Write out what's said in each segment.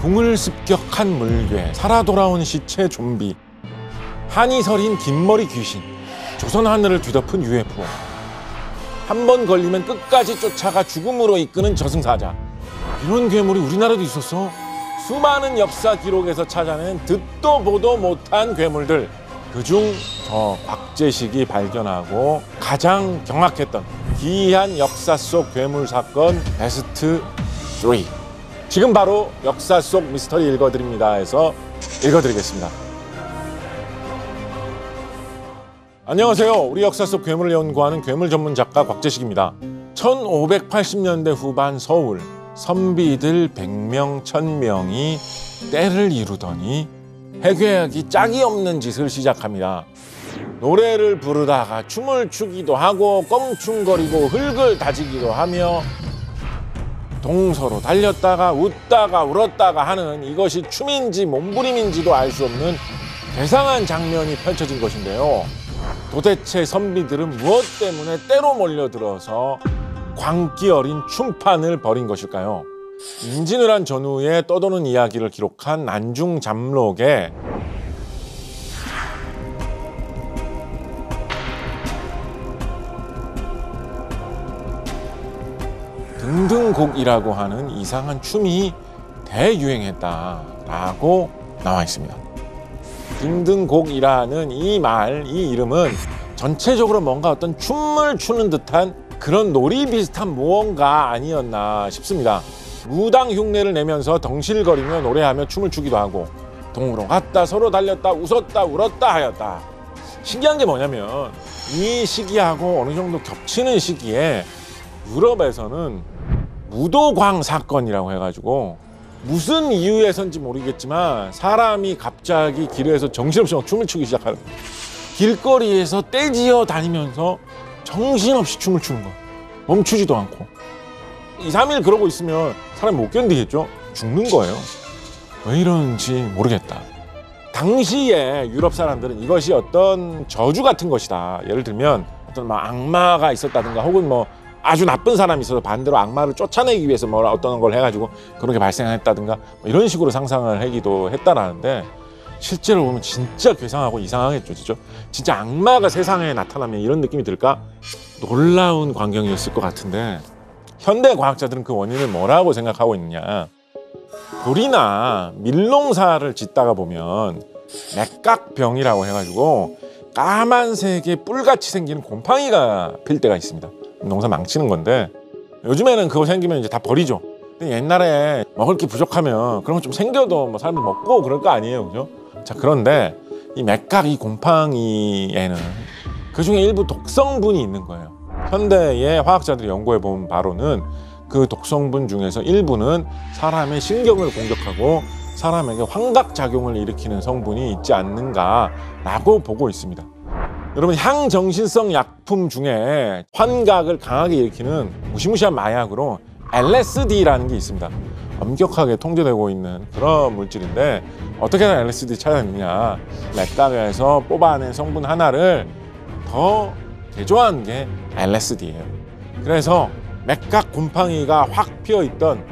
궁을 습격한 물괴, 살아 돌아온 시체 좀비, 한이 서린 긴머리 귀신, 조선 하늘을 뒤덮은 UFO. 한 번 걸리면 끝까지 쫓아가 죽음으로 이끄는 저승사자. 이런 괴물이 우리나라도 있었어. 수많은 역사 기록에서 찾아낸 듣도 보도 못한 괴물들. 그중 저 곽재식이 발견하고 가장 경악했던 기이한 역사 속 괴물 사건 베스트 3. 지금 바로 역사 속 미스터리 읽어드립니다 해서 읽어드리겠습니다. 안녕하세요. 우리 역사 속 괴물을 연구하는 괴물 전문 작가 곽재식입니다. 1580년대 후반 서울 선비들 100명, 1000명이 때를 이루더니 해괴하기 짝이 없는 짓을 시작합니다. 노래를 부르다가 춤을 추기도 하고 껑충거리고 흙을 다지기도 하며 동서로 달렸다가 웃다가 울었다가 하는 이것이 춤인지 몸부림인지도 알 수 없는 괴상한 장면이 펼쳐진 것인데요. 도대체 선비들은 무엇 때문에 때로 몰려들어서 광기 어린 춤판을 벌인 것일까요? 임진왜란 전후에 떠도는 이야기를 기록한 난중잠록에 등등곡이라고 하는 이상한 춤이 대유행했다라고 나와 있습니다. 등등곡이라는 이 이름은 전체적으로 뭔가 어떤 춤을 추는 듯한 그런 놀이 비슷한 무언가 아니었나 싶습니다. 무당 흉내를 내면서 덩실거리며 노래하며 춤을 추기도 하고 동으로 갔다 서로 달렸다 웃었다 울었다 하였다. 신기한 게 뭐냐면 이 시기하고 어느 정도 겹치는 시기에 유럽에서는 무도광 사건이라고 해가지고 무슨 이유에선지 모르겠지만 사람이 갑자기 길에서 정신없이 막 춤을 추기 시작하는 거예요. 길거리에서 떼지어 다니면서 정신없이 춤을 추는 거예요. 멈추지도 않고 2, 3일 그러고 있으면 사람이 못 견디겠죠? 죽는 거예요. 왜 이런지 모르겠다. 당시에 유럽 사람들은 이것이 어떤 저주 같은 것이다. 예를 들면 어떤 막 악마가 있었다든가 혹은 뭐 아주 나쁜 사람이 있어서 반대로 악마를 쫓아내기 위해서 뭐 어떤 걸 해가지고 그런 게 발생했다든가 뭐 이런 식으로 상상을 하기도 했다라는데 실제로 보면 진짜 괴상하고 이상하겠죠. 진짜 악마가 세상에 나타나면 이런 느낌이 들까? 놀라운 광경이었을 것 같은데 현대 과학자들은 그 원인을 뭐라고 생각하고 있느냐. 돌이나 밀농사를 짓다가 보면 맥각병이라고 해가지고 까만색의 뿔같이 생기는 곰팡이가 필 때가 있습니다. 농사 망치는 건데 요즘에는 그거 생기면 이제 다 버리죠. 근데 옛날에 먹을 게 부족하면 그런 거 좀 생겨도 뭐 사람들 먹고 그럴 거 아니에요, 그죠? 자, 그런데 이 맥각, 이 곰팡이에는 그중에 일부 독성분이 있는 거예요. 현대의 화학자들이 연구해 본 바로는 그 독성분 중에서 일부는 사람의 신경을 공격하고 사람에게 환각작용을 일으키는 성분이 있지 않는가라고 보고 있습니다. 여러분, 향정신성 약품 중에 환각을 강하게 일으키는 무시무시한 마약으로 LSD라는 게 있습니다. 엄격하게 통제되고 있는 그런 물질인데 어떻게 LSD 찾아냈느냐. 맥각에서 뽑아낸 성분 하나를 더 개조한 게 LSD예요. 그래서 맥각 곰팡이가 확 피어있던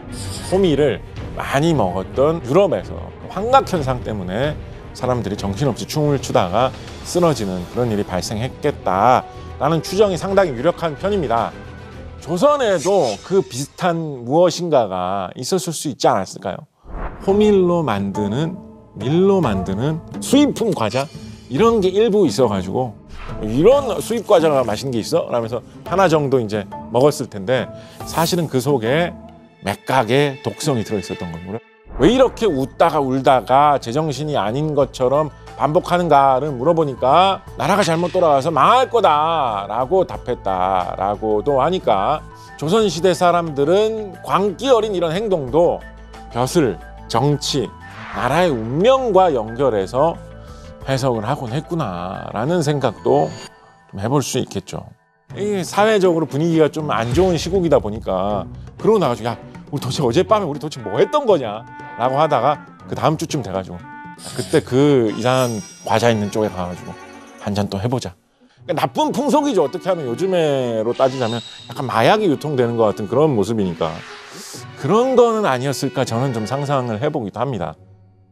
호미를 많이 먹었던 유럽에서 환각 현상 때문에 사람들이 정신없이 춤을 추다가 쓰러지는 그런 일이 발생했겠다라는 추정이 상당히 유력한 편입니다. 조선에도 그 비슷한 무엇인가가 있었을 수 있지 않았을까요? 호밀로 만드는, 밀로 만드는 수입품 과자 이런 게 일부 있어가지고 이런 수입 과자가 맛있는 게 있어? 라면서 하나 정도 이제 먹었을 텐데 사실은 그 속에 맥각의 독성이 들어있었던 거고요. 왜 이렇게 웃다가 울다가 제정신이 아닌 것처럼 반복하는가를 물어보니까 나라가 잘못 돌아가서 망할 거다라고 답했다라고도 하니까 조선시대 사람들은 광기 어린 이런 행동도 벼슬, 정치, 나라의 운명과 연결해서 해석을 하곤 했구나라는 생각도 좀 해볼 수 있겠죠. 이 사회적으로 분위기가 좀 안 좋은 시국이다 보니까 그러고 나가지고 야, 우리 도대체 어젯밤에 우리 도대체 뭐 했던 거냐 라고 하다가 그 다음 주쯤 돼가지고 그때 그 이상한 과자 있는 쪽에 가가지고 한 잔 또 해보자. 그러니까 나쁜 풍속이죠. 어떻게 하면 요즘으로 따지자면 약간 마약이 유통되는 것 같은 그런 모습이니까 그런 거는 아니었을까 저는 좀 상상을 해보기도 합니다.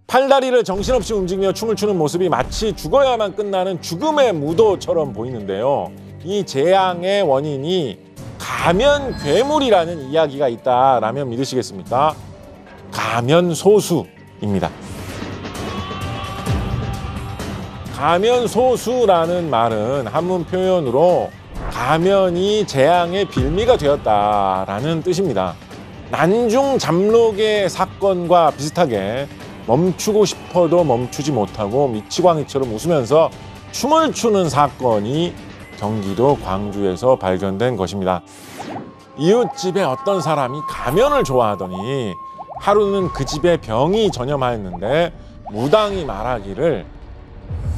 팔다리를 정신없이 움직이며 춤을 추는 모습이 마치 죽어야만 끝나는 죽음의 무도처럼 보이는데요. 이 재앙의 원인이 가면 괴물이라는 이야기가 있다라면 믿으시겠습니까? 가면 소수입니다. 가면 소수라는 말은 한문 표현으로 가면이 재앙의 빌미가 되었다라는 뜻입니다. 난중 잠록의 사건과 비슷하게 멈추고 싶어도 멈추지 못하고 미치광이처럼 웃으면서 춤을 추는 사건이 경기도 광주에서 발견된 것입니다. 이웃집에 어떤 사람이 가면을 좋아하더니 하루는 그 집에 병이 전염하였는데 무당이 말하기를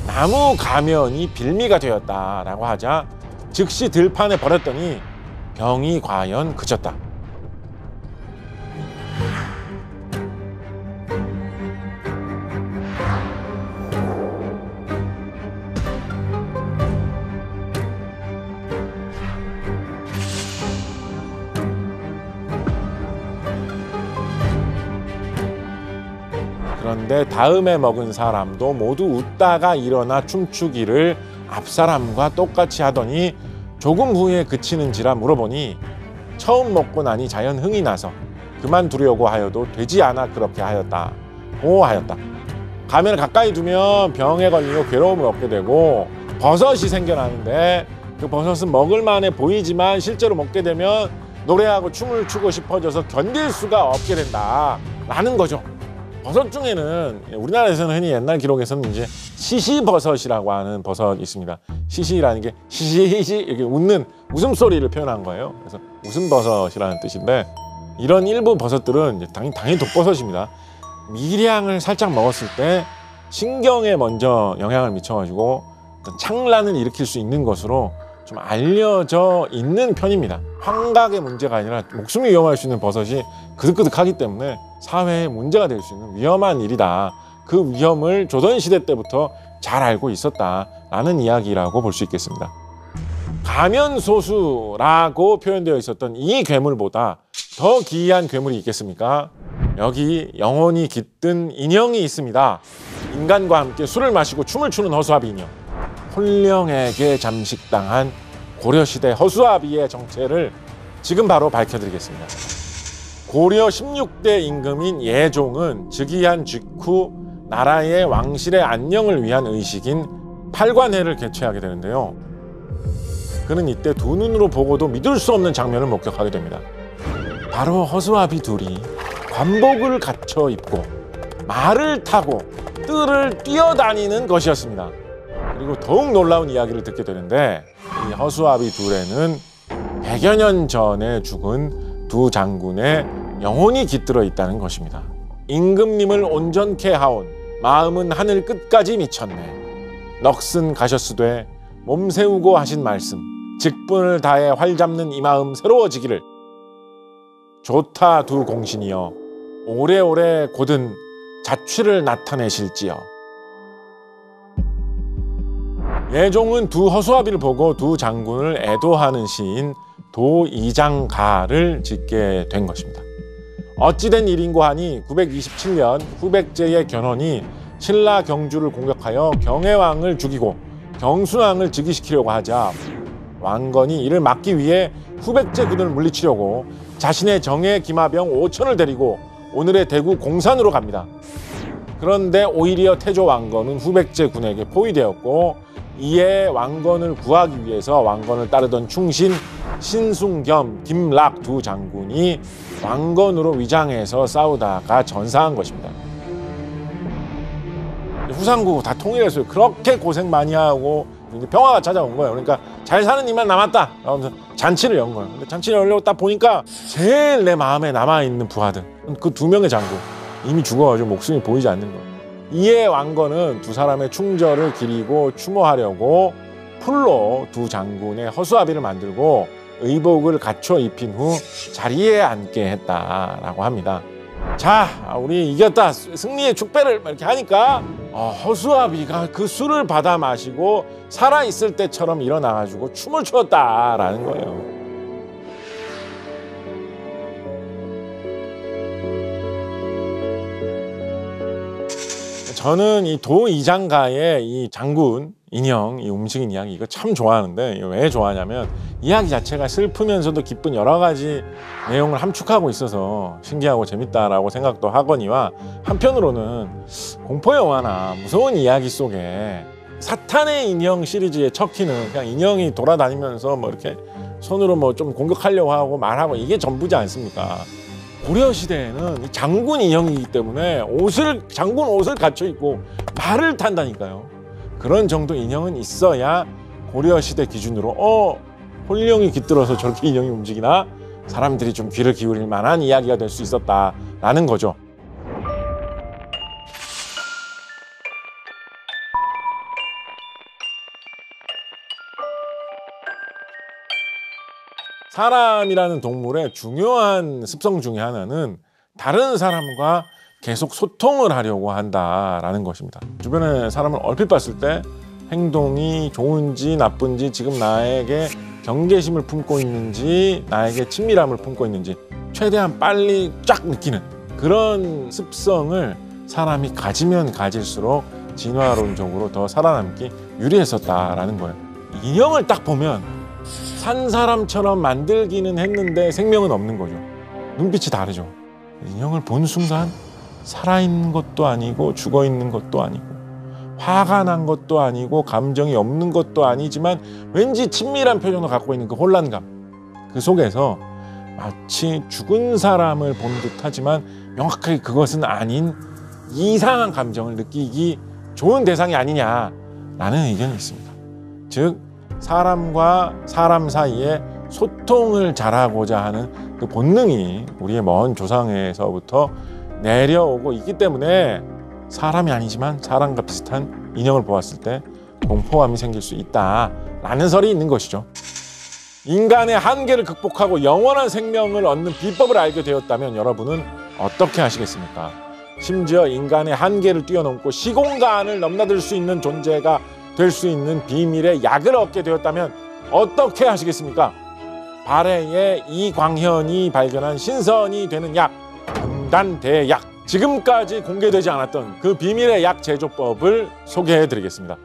나무 가면이 빌미가 되었다라고 하자 즉시 들판에 버렸더니 병이 과연 그쳤다. 그런데 다음에 먹은 사람도 모두 웃다가 일어나 춤추기를 앞사람과 똑같이 하더니 조금 후에 그치는지라 물어보니 처음 먹고 나니 자연 흥이 나서 그만두려고 하여도 되지 않아 그렇게 하였다고 하였다. 가면을 가까이 두면 병에 걸리고 괴로움을 얻게 되고 버섯이 생겨나는데 그 버섯은 먹을 만해 보이지만 실제로 먹게 되면 노래하고 춤을 추고 싶어져서 견딜 수가 없게 된다라는 거죠. 버섯 중에는 우리나라에서는 흔히 옛날 기록에서는 이제 시시버섯이라고 하는 버섯이 있습니다. 시시라는 게 시시시 이렇게 웃는 웃음소리를 표현한 거예요. 그래서 웃음버섯이라는 뜻인데 이런 일부 버섯들은 이제 당연히 독버섯입니다. 미량을 살짝 먹었을 때 신경에 먼저 영향을 미쳐가지고 어떤 창란을 일으킬 수 있는 것으로 좀 알려져 있는 편입니다. 환각의 문제가 아니라 목숨이 위험할 수 있는 버섯이 그득그득하기 때문에 사회에 문제가 될 수 있는 위험한 일이다. 그 위험을 조선시대 때부터 잘 알고 있었다라는 이야기라고 볼 수 있겠습니다. 가면소수라고 표현되어 있었던 이 괴물보다 더 기이한 괴물이 있겠습니까? 여기 영혼이 깃든 인형이 있습니다. 인간과 함께 술을 마시고 춤을 추는 허수아비 인형. 혼령에게 잠식당한 고려시대 허수아비의 정체를 지금 바로 밝혀드리겠습니다. 고려 16대 임금인 예종은 즉위한 직후 나라의 왕실의 안녕을 위한 의식인 팔관회를 개최하게 되는데요. 그는 이때 두 눈으로 보고도 믿을 수 없는 장면을 목격하게 됩니다. 바로 허수아비 둘이 관복을 갖춰 입고 말을 타고 뜰을 뛰어다니는 것이었습니다. 그리고 더욱 놀라운 이야기를 듣게 되는데 이 허수아비 둘에는 100여 년 전에 죽은 두 장군의 영혼이 깃들어 있다는 것입니다. 임금님을 온전케 하온 마음은 하늘 끝까지 미쳤네. 넋은 가셨으되 몸 세우고 하신 말씀 직분을 다해 활 잡는 이 마음 새로워지기를. 좋다 두 공신이여 오래오래 곧은 자취를 나타내실지어. 예종은 두 허수아비를 보고 두 장군을 애도하는 시인 도이장가를 짓게 된 것입니다. 어찌된 일인고 하니 927년 후백제의 견훤이 신라 경주를 공격하여 경혜왕을 죽이고 경순왕을 즉위시키려고 하자 왕건이 이를 막기 위해 후백제 군을 물리치려고 자신의 정예 기마병 5천을 데리고 오늘의 대구 공산으로 갑니다. 그런데 오히려 태조 왕건은 후백제 군에게 포위되었고 이에 왕건을 구하기 위해서 왕건을 따르던 충신 신숭겸, 김락 두 장군이 왕건으로 위장해서 싸우다가 전사한 것입니다. 후삼국 다 통일했어요. 그렇게 고생 많이 하고 이제 평화가 찾아온 거예요. 그러니까 잘 사는 이만 남았다. 그러면서 잔치를 연 거예요. 근데 잔치를 열려고 딱 보니까 제일 내 마음에 남아있는 부하들 그 두 명의 장군 이미 죽어가지고 목숨이 보이지 않는 거예요. 이에 왕건은 두 사람의 충절을 기리고 추모하려고 풀로 두 장군의 허수아비를 만들고 의복을 갖춰 입힌 후 자리에 앉게 했다라고 합니다. 자, 우리 이겼다. 승리의 축배를 이렇게 하니까 허수아비가 그 술을 받아 마시고 살아있을 때처럼 일어나가지고 춤을 추었다라는 거예요. 저는 이 도이장가의 이 장군 인형, 이 움직이는 이야기 이거 참 좋아하는데 왜 좋아하냐면 이야기 자체가 슬프면서도 기쁜 여러 가지 내용을 함축하고 있어서 신기하고 재밌다라고 생각도 하거니와 한편으로는 공포 영화나 무서운 이야기 속에 사탄의 인형 시리즈의 척키는 그냥 인형이 돌아다니면서 뭐 이렇게 손으로 뭐 좀 공격하려고 하고 말하고 이게 전부지 않습니까? 고려 시대에는 장군 인형이기 때문에 장군 옷을 갖춰 입고 말을 탄다니까요. 그런 정도 인형은 있어야 고려 시대 기준으로 홀령이 깃들어서 저렇게 인형이 움직이나 사람들이 좀 귀를 기울일 만한 이야기가 될 수 있었다라는 거죠. 사람이라는 동물의 중요한 습성 중에 하나는 다른 사람과 계속 소통을 하려고 한다라는 것입니다. 주변에 사람을 얼핏 봤을 때 행동이 좋은지 나쁜지, 지금 나에게 경계심을 품고 있는지, 나에게 친밀함을 품고 있는지 최대한 빨리 쫙 느끼는 그런 습성을 사람이 가지면 가질수록 진화론적으로 더 살아남기 유리했었다라는 거예요. 인형을 딱 보면 산 사람처럼 만들기는 했는데 생명은 없는 거죠. 눈빛이 다르죠. 인형을 본 순간 살아있는 것도 아니고 죽어있는 것도 아니고 화가 난 것도 아니고 감정이 없는 것도 아니지만 왠지 친밀한 표정을 갖고 있는 그 혼란감, 그 속에서 마치 죽은 사람을 본 듯하지만 명확하게 그것은 아닌 이상한 감정을 느끼기 좋은 대상이 아니냐라는 의견이 있습니다. 즉 사람과 사람 사이에 소통을 잘하고자 하는 그 본능이 우리의 먼 조상에서부터 내려오고 있기 때문에 사람이 아니지만 사람과 비슷한 인형을 보았을 때 공포감이 생길 수 있다라는 설이 있는 것이죠. 인간의 한계를 극복하고 영원한 생명을 얻는 비법을 알게 되었다면 여러분은 어떻게 하시겠습니까? 심지어 인간의 한계를 뛰어넘고 시공간을 넘나들 수 있는 존재가 될 수 있는 비밀의 약을 얻게 되었다면 어떻게 하시겠습니까? 발해의 이광현이 발견한 신선이 되는 약, 금단대약. 지금까지 공개되지 않았던 그 비밀의 약 제조법을 소개해드리겠습니다.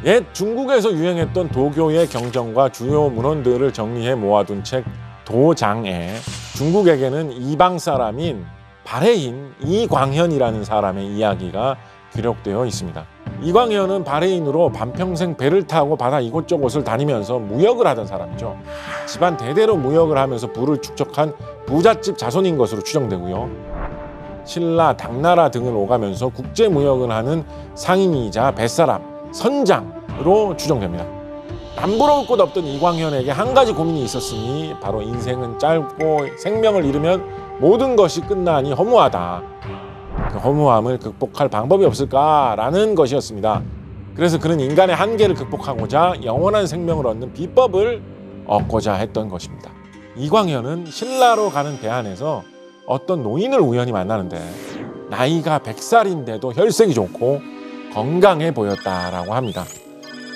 옛 중국에서 유행했던 도교의 경전과 주요 문헌들을 정리해 모아둔 책 도장에 중국에게는 이방 사람인 발해인 이광현이라는 사람의 이야기가 기록되어 있습니다. 이광현은 발해인으로 반평생 배를 타고 바다 이곳저곳을 다니면서 무역을 하던 사람이죠. 집안 대대로 무역을 하면서 부를 축적한 부잣집 자손인 것으로 추정되고요. 신라, 당나라 등을 오가면서 국제무역을 하는 상인이자 뱃사람, 선장으로 추정됩니다. 남부러울 곳 없던 이광현에게 한 가지 고민이 있었으니 바로 인생은 짧고 생명을 잃으면 모든 것이 끝나니 허무하다. 그 허무함을 극복할 방법이 없을까라는 것이었습니다. 그래서 그는 인간의 한계를 극복하고자 영원한 생명을 얻는 비법을 얻고자 했던 것입니다. 이광현은 신라로 가는 배 안에서 어떤 노인을 우연히 만나는데 나이가 100살인데도 혈색이 좋고 건강해 보였다라고 합니다.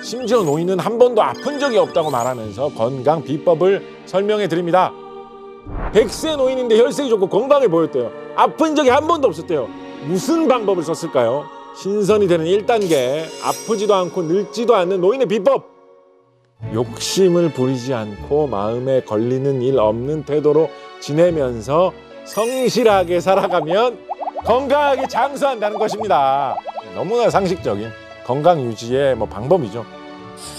심지어 노인은 한 번도 아픈 적이 없다고 말하면서 건강 비법을 설명해 드립니다. 100세 노인인데 혈색이 좋고 건강해 보였대요. 아픈 적이 한 번도 없었대요. 무슨 방법을 썼을까요? 신선이 되는 1단계, 아프지도 않고 늙지도 않는 노인의 비법. 욕심을 부리지 않고 마음에 걸리는 일 없는 태도로 지내면서 성실하게 살아가면 건강하게 장수한다는 것입니다. 너무나 상식적인 건강 유지의 방법이죠.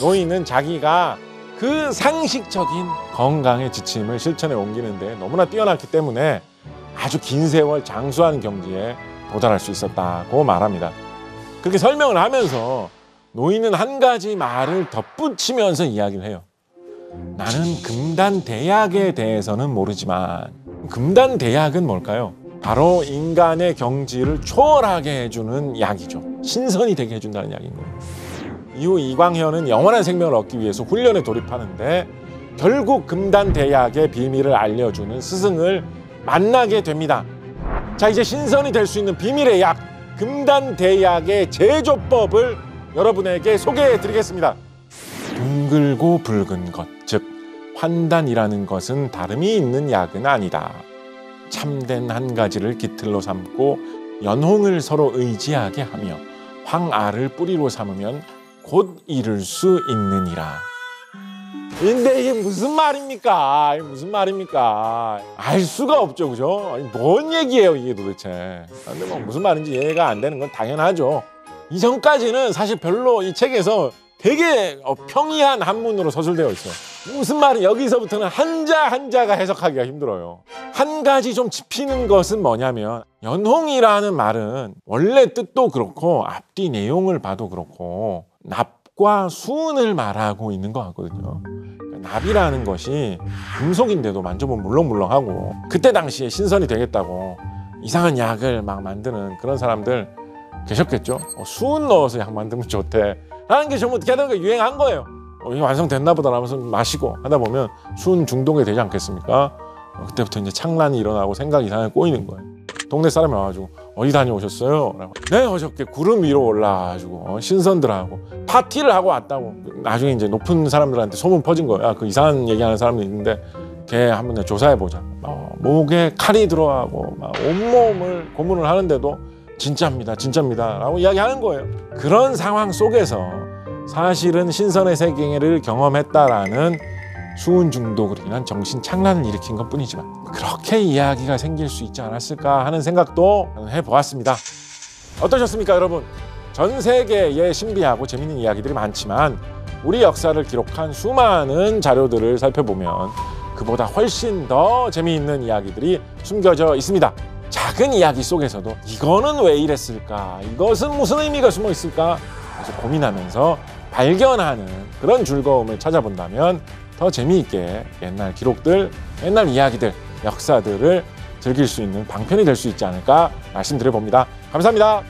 노인은 자기가 그 상식적인 건강의 지침을 실천에 옮기는데 너무나 뛰어났기 때문에 아주 긴 세월 장수하는 경지에 도달할 수 있었다고 말합니다. 그렇게 설명을 하면서 노인은 한 가지 말을 덧붙이면서 이야기를 해요. 나는 금단대약에 대해서는 모르지만 금단대약은 뭘까요? 바로 인간의 경지를 초월하게 해주는 약이죠. 신선이 되게 해준다는 약인 거예요. 이후 이광현은 영원한 생명을 얻기 위해서 훈련에 돌입하는데 결국 금단대약의 비밀을 알려주는 스승을 만나게 됩니다. 자, 이제 신선이 될 수 있는 비밀의 약, 금단대약의 제조법을 여러분에게 소개해드리겠습니다. 둥글고 붉은 것, 즉 환단이라는 것은 다름이 있는 약은 아니다. 참된 한 가지를 깃틀로 삼고 연홍을 서로 의지하게 하며 황알을 뿌리로 삼으면 곧 이룰 수 있느니라. 근데 이게 무슨 말입니까? 이게 무슨 말입니까? 알 수가 없죠, 그죠? 아니, 뭔 얘기예요, 이게 도대체. 근데 뭐 무슨 말인지 이해가 안 되는 건 당연하죠. 이전까지는 사실 별로 이 책에서 되게 평이한 한문으로 서술되어 있어요. 무슨 말은 여기서부터는 한자 한자가 해석하기가 힘들어요. 한 가지 좀 짚히는 것은 뭐냐면 연홍이라는 말은 원래 뜻도 그렇고 앞뒤 내용을 봐도 그렇고 납과 수은을 말하고 있는 것 같거든요. 납이라는 것이 금속인데도 만져보면 물렁물렁하고 그때 당시에 신선이 되겠다고 이상한 약을 막 만드는 그런 사람들 계셨겠죠. 수은 넣어서 약 만들면 좋대 라는 게 좀 어떻게 하다가 유행한 거예요. 이게 완성됐나 보다 하면서 마시고 하다 보면 수은 중독이 되지 않겠습니까? 그때부터 이제 창란이 일어나고 생각이 이상하게 꼬이는 거예요. 동네 사람이 와가지고 어디 다녀오셨어요? 라고. 네, 어저께 구름 위로 올라가지고 신선들하고 파티를 하고 왔다고. 나중에 이제 높은 사람들한테 소문 퍼진 거야. 그 이상한 얘기하는 사람도 있는데 걔 한번 내가 조사해보자. 목에 칼이 들어가고 막 온몸을 고문을 하는데도 진짜입니다, 진짜입니다 라고 이야기하는 거예요. 그런 상황 속에서 사실은 신선의 세계를 경험했다라는 수은 중독으로 인한 정신 착란을 일으킨 것 뿐이지만 그렇게 이야기가 생길 수 있지 않았을까 하는 생각도 해보았습니다. 어떠셨습니까, 여러분? 전 세계에 신비하고 재밌는 이야기들이 많지만 우리 역사를 기록한 수많은 자료들을 살펴보면 그보다 훨씬 더 재미있는 이야기들이 숨겨져 있습니다. 작은 이야기 속에서도 이거는 왜 이랬을까? 이것은 무슨 의미가 숨어 있을까? 그래서 고민하면서 발견하는 그런 즐거움을 찾아본다면 더 재미있게 옛날 기록들, 옛날 이야기들, 역사들을 즐길 수 있는 방편이 될 수 있지 않을까 말씀드려봅니다. 감사합니다.